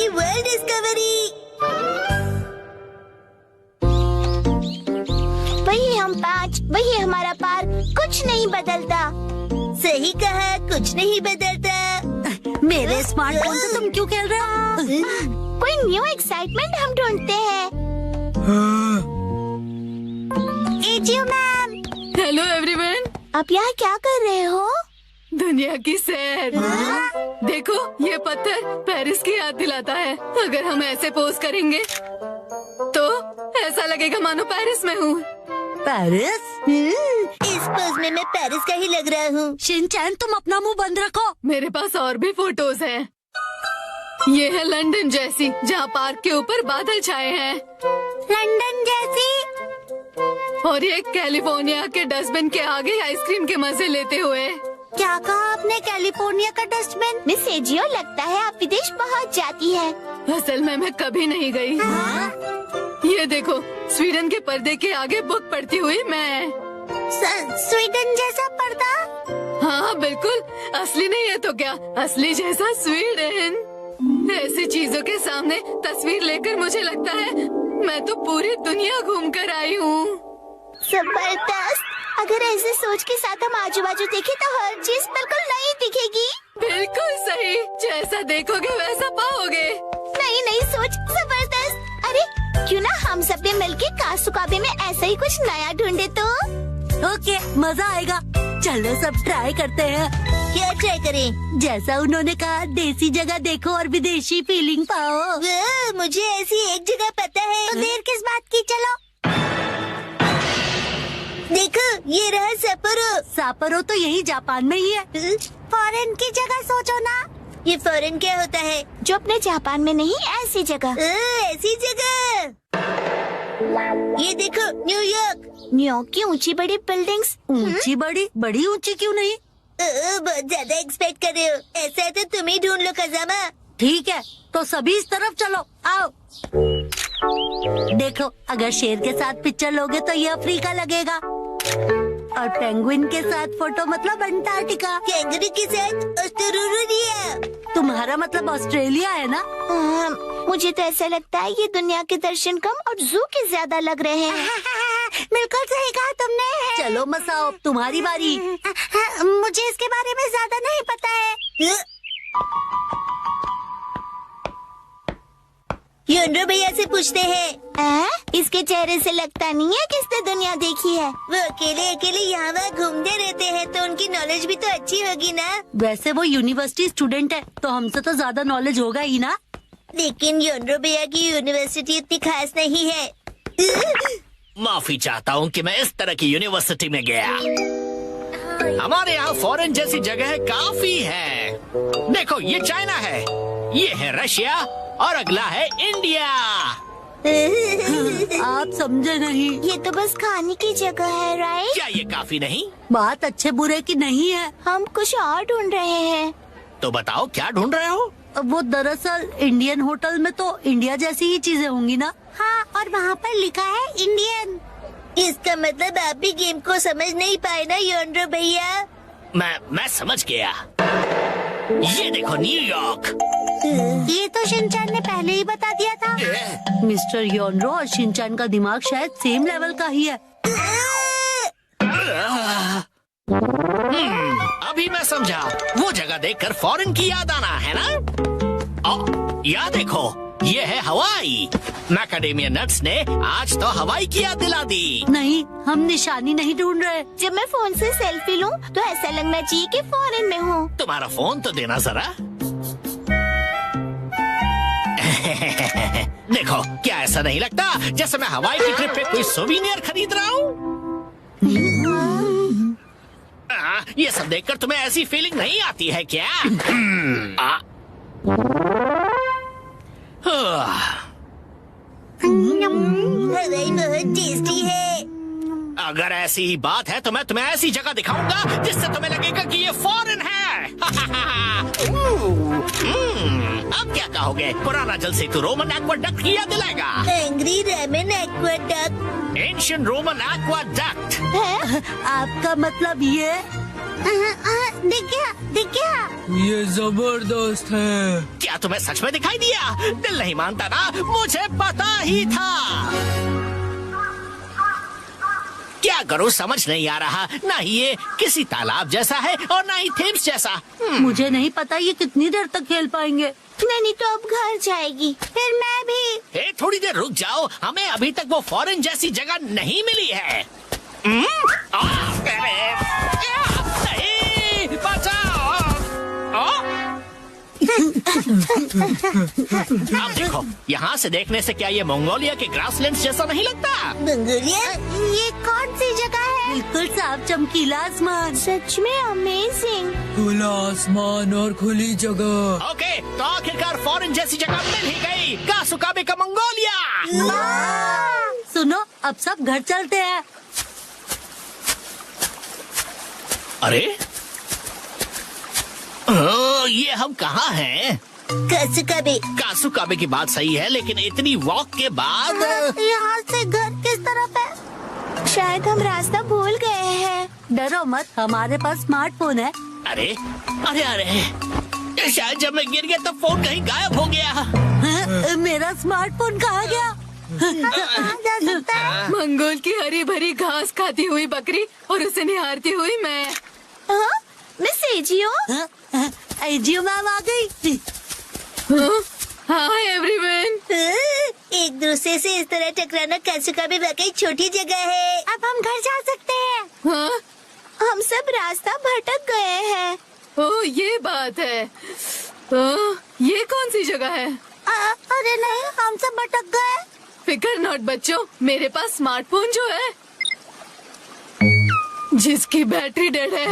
की world discovery. वही हम 5, वही हमारा पार्क, कुछ नहीं बदलता। सही कहा, कुछ नहीं बदलता। मेरे स्मार्टफोन से तुम क्यों खेल रहे हो? कोई न्यू एक्साइटमेंट हम ढूंढते हैं। AJIO ma'am, hello everyone. आप यहाँ क्या कर रहे हो? दुनिया की सैर। देखो ये पत्थर पेरिस की याद दिलाता है। अगर हम ऐसे पोज करेंगे तो ऐसा लगेगा मानो पेरिस में हूँ। पेरिस? इस पोज में मैं पेरिस का ही लग रहा हूँ। शिनचैन तुम अपना मुंह बंद रखो। मेरे पास और भी फोटोज हैं। ये है लंदन जैसी, जहाँ पार्क के ऊपर बादल छाए हैं। लंदन जैसी? और ये कैलिफोर्निया के डस्टबिन के आगे आइसक्रीम के मजे लेते हुए। क्या कहा आपने? कैलिफोर्निया का डस्टबिन? मिस एजियो, लगता है आप विदेश पहुँच जाती है। असल में मैं कभी नहीं गई। ये देखो, स्वीडन के पर्दे के आगे बुक पढ़ती हुई मैं। स्वीडन जैसा पर्दा? हाँ बिल्कुल, असली नहीं है तो क्या, असली जैसा स्वीडन। ऐसी चीजों के सामने तस्वीर लेकर मुझे लगता है मैं तो पूरी दुनिया घूम कर आई हूँ। जबरदस्त। अगर ऐसे सोच के साथ हम आजू बाजू देखें तो हर चीज बिल्कुल नई दिखेगी। बिल्कुल सही, जैसा देखोगे वैसा पाओगे। नई नई सोच, जबरदस्त। अरे क्यों ना हम सब भी मिलके कासुकाबे में ऐसा ही कुछ नया ढूंढे तो? ओके, मजा आएगा। चलो सब ट्राई करते हैं। क्या ट्राई करें? जैसा उन्होंने कहा, देसी जगह देखो और विदेशी फीलिंग पाओ। मुझे ऐसी एक जगह पता है। तो देर किस बात की, चलो। देखो, ये रहा सपोरो। सापरो तो यही जापान में ही है। फॉरेन की जगह सोचो ना। ये फॉरेन क्या होता है? जो अपने जापान में नहीं, ऐसी जगह। ऐसी जगह। ये देखो, न्यूयॉर्क। न्यूयॉर्क की ऊंची बड़ी बिल्डिंग्स। ऊंची बड़ी? बड़ी ऊंची क्यों नहीं? बहुत ज्यादा एक्सपेक्ट कर रहे हो। ऐसा है तो तुम ही ढूंढ लो खजामा। ठीक है, तो सभी इस तरफ चलो, आओ। देखो, अगर शेर के साथ पिक्चर लोगे तो ये अफ्रीका लगेगा, और पेंगुइन के साथ फोटो मतलब अंटार्कटिका। कैंगरू के साथ ऑस्ट्रेलिया। तुम्हारा मतलब ऑस्ट्रेलिया है ना? मुझे तो ऐसा लगता है ये दुनिया के दर्शन कम और जू के ज्यादा लग रहे हैं। बिल्कुल सही कहा तुमने। चलो मसाओ, तुम्हारी बारी। मुझे इसके बारे में ज्यादा नहीं पता है। योनरो भैया से पूछते हैं। इसके चेहरे से लगता नहीं है कि इसने दुनिया देखी है। वो अकेले अकेले यहाँ वहाँ घूमते रहते हैं, तो उनकी नॉलेज भी तो अच्छी होगी ना। वैसे वो यूनिवर्सिटी स्टूडेंट है, तो हमसे तो ज्यादा नॉलेज होगा ही ना। लेकिन योनरो भैया की यूनिवर्सिटी इतनी खास नहीं है। माफी चाहता हूँ कि मैं इस तरह की यूनिवर्सिटी में गया। हमारे यहाँ फॉरेन जैसी जगह काफी है। देखो, ये चाइना है, ये है रशिया, और अगला है इंडिया। आप समझे नहीं। ये तो बस खाने की जगह है, राइट? क्या ये काफी नहीं? बात अच्छे बुरे की नहीं है। हम कुछ और ढूंढ रहे हैं। तो बताओ क्या ढूंढ रहे हो? वो दरअसल इंडियन होटल में तो इंडिया जैसी ही चीजें होंगी ना। हाँ, और वहाँ पर लिखा है इंडियन। इसका मतलब आप भी गेम को समझ नहीं पाए ना योनरो भैया। मैं समझ गया। ये देखो, न्यूयॉर्क। ये तो शिनचैन ने पहले ही बता दिया था। मिस्टर योनरो और शिनचैन का दिमाग शायद सेम लेवल का ही है। अभी मैं समझा। वो जगह देखकर फॉरेन की याद आना है ना। या देखो, ये है हवाई। मैकाडेमिया नट्स ने आज तो हवाई की याद दिला दी। नहीं, हम निशानी नहीं ढूंढ रहे। जब मैं फोन से सेल्फी लूं तो ऐसा लगना चाहिए कि फॉरेन में हूँ। तुम्हारा फोन तो देना जरा। देखो, क्या ऐसा नहीं लगता जैसे मैं हवाई की ट्रिप पे कोई सोवीनियर खरीद रहा हूँ? ये सब देखकर तुम्हें ऐसी फीलिंग नहीं आती है क्या? हवाई बहुत टेस्टी है। अगर ऐसी ही बात है तो मैं तुम्हें ऐसी जगह दिखाऊंगा जिससे तुम्हें लगेगा कि ये फॉरेन है। अब क्या कहोगे? पुराना जल सेतु रोमन एक्वाडक्ट की याद दिलाएगा। Angry ramen aqueduct. Ancient Roman aqueduct. आपका मतलब ये? दिख गया। ये जबरदस्त है। क्या तुम्हें सच में दिखाई दिया? दिल नहीं मानता ना, मुझे पता ही था। क्या करूं समझ नहीं आ रहा। ना ही ये किसी तालाब जैसा है और ना ही थेम्स जैसा। मुझे नहीं पता ये कितनी देर तक खेल पाएंगे। नैनी तो अब घर जाएगी, फिर मैं भी। ए, थोड़ी देर रुक जाओ, हमें अभी तक वो फॉरेन जैसी जगह नहीं मिली है। नहीं, बचाओ। अब देखो, यहाँ से देखने से क्या ये मंगोलिया के ग्रासलैंड्स जैसा नहीं लगता? मंगोलिया? ये कौन सी जगह है? बिल्कुल साफ चमकीला आसमान। सच में अमेजिंग। खुला आसमान और खुली जगह। ओके, तो आखिरकार फॉरेन जैसी जगह मिल ही गई। कासुकाबे का मंगोलिया। सुनो, अब सब घर चलते हैं। अरे ये हम कहाँ हैं? कासुकाबे। कासुकाबे की बात सही है, लेकिन इतनी वॉक के बाद यहाँ से घर किस तरफ है? शायद हम रास्ता भूल गए हैं। डरो मत, हमारे पास स्मार्टफोन है। अरे अरे अरे, शायद जब मैं गिर गया तब फोन कहीं गायब हो गया। हाँ, मेरा स्मार्टफोन कहाँ गया? कहाँ जा सकता है? मंगोल की हरी भरी घास खाती हुई बकरी और उसे निहारती हुई मैं। हाँ? Miss AJIO? एजियो मैम आ गई। Hi everyone. एक दूसरे से इस तरह टकराना कासुकाबे वाकई छोटी जगह है। अब हम घर जा सकते हैं। हाँ? हम सब रास्ता भटक गए हैं। ओह, ये बात है। ये कौन सी जगह है? अरे नहीं, हम सब भटक गए। फिकर नॉट बच्चों, मेरे पास स्मार्टफोन जो है जिसकी बैटरी डेड है।